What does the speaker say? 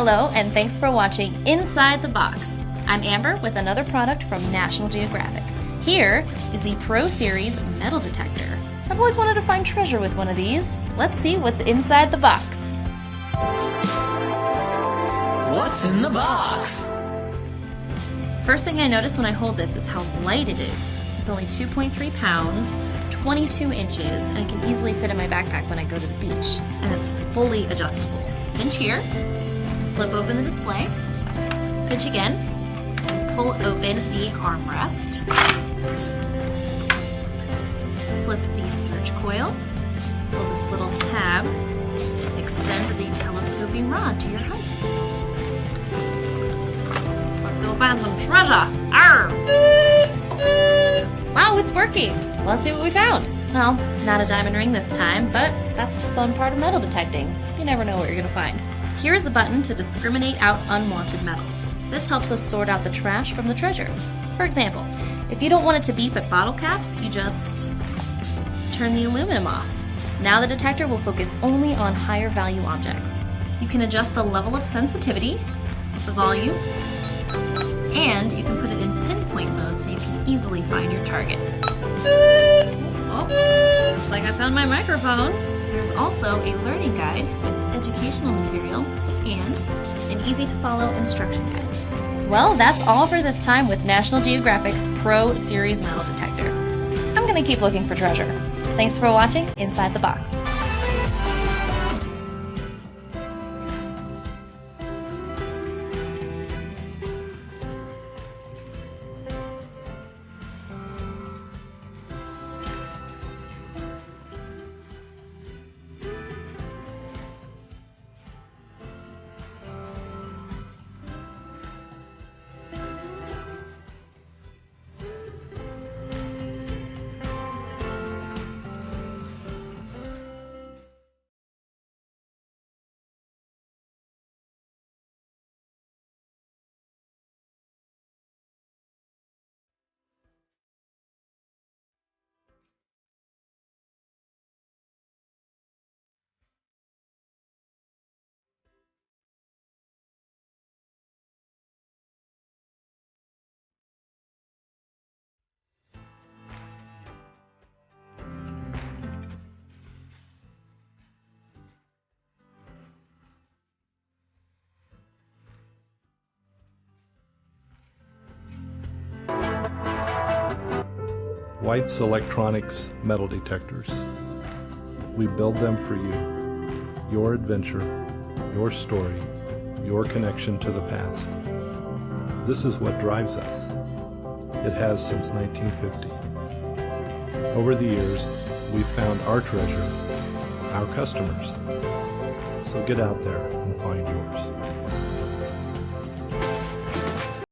Hello, and thanks for watching Inside the Box. I'm Amber with another product from National Geographic. Here is the Pro Series Metal Detector. I've always wanted to find treasure with one of these. Let's see what's inside the box. What's in the box? First thing I notice when I hold this is how light it is. It's only 2.3 pounds, 22 inches, and it can easily fit in my backpack when I go to the beach. And it's fully adjustable. Pinch here, flip open the display, pinch again, pull open the armrest, flip the search coil, pull this little tab, extend the telescoping rod to your height. Let's go find some treasure! Arr! Wow, it's working! Let's see what we found. Well, not a diamond ring this time, but that's the fun part of metal detecting. You never know what you're gonna find. Here's the button to discriminate out unwanted metals. This helps us sort out the trash from the treasure. For example, if you don't want it to beep at bottle caps, you just turn the aluminum off. Now the detector will focus only on higher value objects. You can adjust the level of sensitivity, the volume, and you can put it in pinpoint mode so you can easily find your target. Oh, looks like I found my microphone. There's also a learning guide with educational material and an easy-to-follow instruction guide. Well, that's all for this time with National Geographic's Pro Series Metal Detector. I'm gonna keep looking for treasure. Thanks for watching Inside the Box. White's Electronics Metal Detectors. We build them for you. Your adventure, your story, your connection to the past. This is what drives us. It has since 1950. Over the years, we've found our treasure, our customers. So get out there and find yours.